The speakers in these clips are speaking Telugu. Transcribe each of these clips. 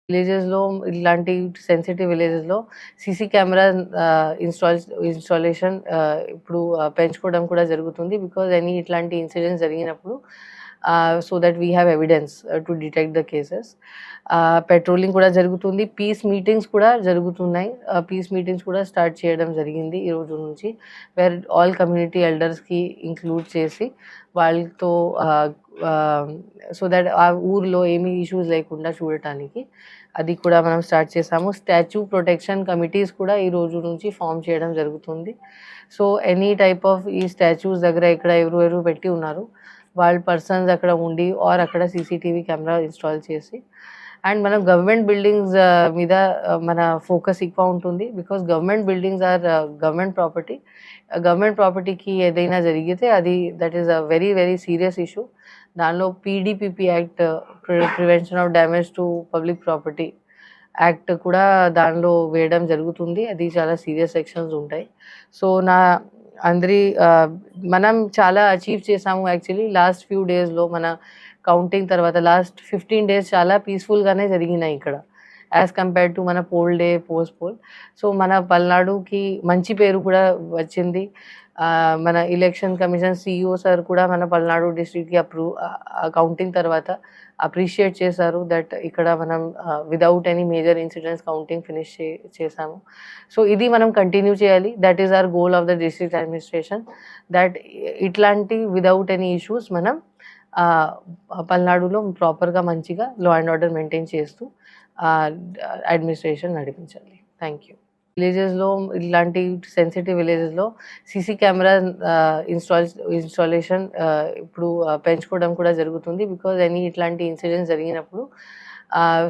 విలేజెస్‌లో ఇలాంటి సెన్సిటివ్ విలేజెస్‌లో సీసీ కెమెరా ఇన్‌స్టాలేషన్ ఇప్పుడు పెంచుకోవడం కూడా జరుగుతుంది. బికాజ్ ఇట్లాంటి ఇన్సిడెంట్స్ జరిగినప్పుడు so that we have evidence to detect the cases. Patrolling కూడా జరుగుతుంది. పీస్ మీటింగ్స్ కూడా జరుగుతున్నాయి. పీస్ మీటింగ్స్ కూడా స్టార్ట్ చేయడం జరిగింది ఈ రోజు నుంచి. వేర్ ఆల్ కమ్యూనిటీ ఎల్డర్స్‌కి ఇంక్లూడ్ చేసి వాళ్ళతో సో దట్ ఆ ఊర్లో ఏమి ఇష్యూస్ లేకుండా చూడటానికి అది కూడా మనం స్టార్ట్ చేసాము. స్టాచ్యూ ప్రొటెక్షన్ కమిటీస్ కూడా ఈ రోజు నుంచి ఫామ్ చేయడం జరుగుతుంది. సో ఎనీ టైప్ ఆఫ్ ఈ స్టాచ్యూస్ దగ్గర ఇక్కడ ఎవరు పెట్టి ఉన్నారు వాళ్ళ పర్సన్స్ అక్కడ ఉండి ఆర్ అక్కడ సీసీటీవీ కెమెరా ఇన్స్టాల్ చేసి అండ్ మనం గవర్నమెంట్ బిల్డింగ్స్ మీద మన ఫోకస్ ఎక్కువ ఉంటుంది. Because government buildings are government property. Government ప్రాపర్టీకి ఏదైనా జరిగితే అది that is a very very serious issue. దానిలో PDPP act, prevention of damage to public property act కూడా దానిలో వేయడం జరుగుతుంది. అది చాలా సీరియస్ సెక్షన్స్ ఉంటాయి. సో మనం చాలా అచీవ్ చేసాము యాక్చువల్లీ లాస్ట్ ఫ్యూ డేస్లో. మన కౌంటింగ్ తర్వాత లాస్ట్ 15 days చాలా పీస్ఫుల్గానే జరిగినాయి ఇక్కడ యాజ్ కంపేర్ టు మన pole day, post poll. So మన పల్నాడుకి మంచి పేరు కూడా వచ్చింది. మన ఎలక్షన్ కమిషన్ CEO సార్ కూడా మన పల్నాడు డిస్ట్రిక్ట్కి కౌంటింగ్ తర్వాత అప్రిషియేట్ చేశారు దట్ ఇక్కడ మనం without any major incidents counting finish చేసాము. సో ఇది మనం కంటిన్యూ చేయాలి. That is our goal of the district administration. That ఇట్లాంటి విదౌట్ ఎనీ ఇష్యూస్ మనం పల్నాడులో ప్రాపర్గా మంచిగా లా అండ్ ఆర్డర్ మెయింటైన్ చేస్తూ అడ్మినిస్ట్రేషన్ నడిపించాలి. Thank you. విలేజెస్‌లో ఇలాంటి సెన్సిటివ్ విలేజెస్‌లో సీసీ కెమెరా ఇన్‌స్టాలేషన్ ఇప్పుడు పెంచుకోవడం కూడా జరుగుతుంది. బికాజ్ ఇట్లాంటి ఇన్సిడెంట్స్ జరిగినప్పుడు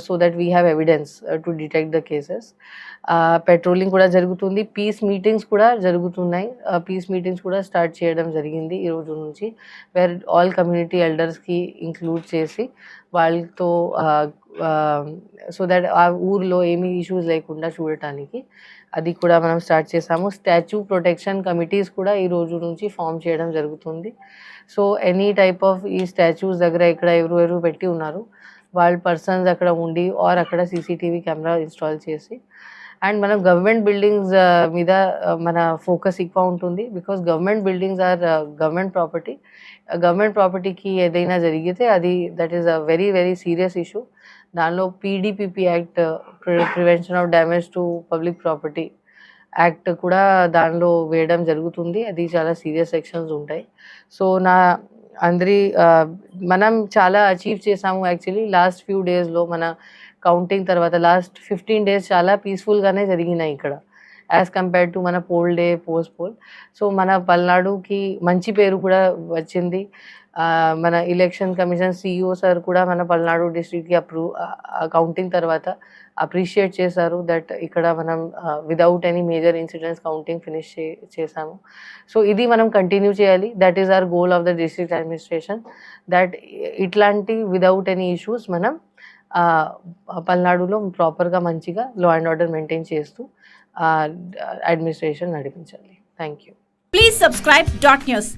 so that we have evidence to detect the cases. Patrolling కూడా జరుగుతుంది. పీస్ మీటింగ్స్ కూడా జరుగుతున్నాయి. పీస్ మీటింగ్స్ కూడా స్టార్ట్ చేయడం జరిగింది ఈ రోజు నుంచి. వేర్ ఆల్ కమ్యూనిటీ ఎల్డర్స్‌కి ఇంక్లూడ్ చేసి వాళ్ళతో సో దట్ ఆ ఊర్లో ఏమి ఇష్యూస్ లేకుండా చూడటానికి అది కూడా మనం స్టార్ట్ చేసాము. స్టాచ్యూ ప్రొటెక్షన్ కమిటీస్ కూడా ఈ రోజు నుంచి ఫామ్ చేయడం జరుగుతుంది. సో ఎనీ టైప్ ఆఫ్ ఈ స్టాచ్యూస్ దగ్గర ఇక్కడ ఎవరు పెట్టి ఉన్నారు వాళ్ళ పర్సన్స్ అక్కడ ఉండి ఆర్ అక్కడ సీసీటీవీ కెమెరా ఇన్స్టాల్ చేసి అండ్ మనం గవర్నమెంట్ బిల్డింగ్స్ మీద మన ఫోకస్ ఎక్కువ ఉంటుంది. Because government buildings are government property. Government ప్రాపర్టీకి ఏదైనా జరిగితే అది that is a very very serious issue. దానిలో PDPP act, prevention of damage to public property act కూడా దానిలో వేయడం జరుగుతుంది. అది చాలా సీరియస్ సెక్షన్స్ ఉంటాయి. సో మనం చాలా అచీవ్ చేసాము యాక్చువల్లీ లాస్ట్ ఫ్యూ డేస్లో. మన కౌంటింగ్ తర్వాత లాస్ట్ 15 days చాలా పీస్ఫుల్గానే జరిగినాయి ఇక్కడ యాజ్ కంపేర్ టు మన pole day, post poll. So మన పల్నాడుకి మంచి పేరు కూడా వచ్చింది. మన ఎలక్షన్ కమిషన్ CEO సార్ కూడా మన పల్నాడు డిస్ట్రిక్ట్కి కౌంటింగ్ తర్వాత అప్రిషియేట్ చేశారు దట్ ఇక్కడ మనం without any major incidents counting finish చేసాము. సో ఇది మనం కంటిన్యూ చేయాలి. That is our goal of the district administration. That ఇట్లాంటి విదౌట్ ఎనీ ఇష్యూస్ మనం పల్నాడులో ప్రాపర్గా మంచిగా లా అండ్ ఆర్డర్ మెయింటైన్ చేస్తూ అడ్మినిస్ట్రేషన్ నడిపించాలి. Thank you. Please subscribe Dot News.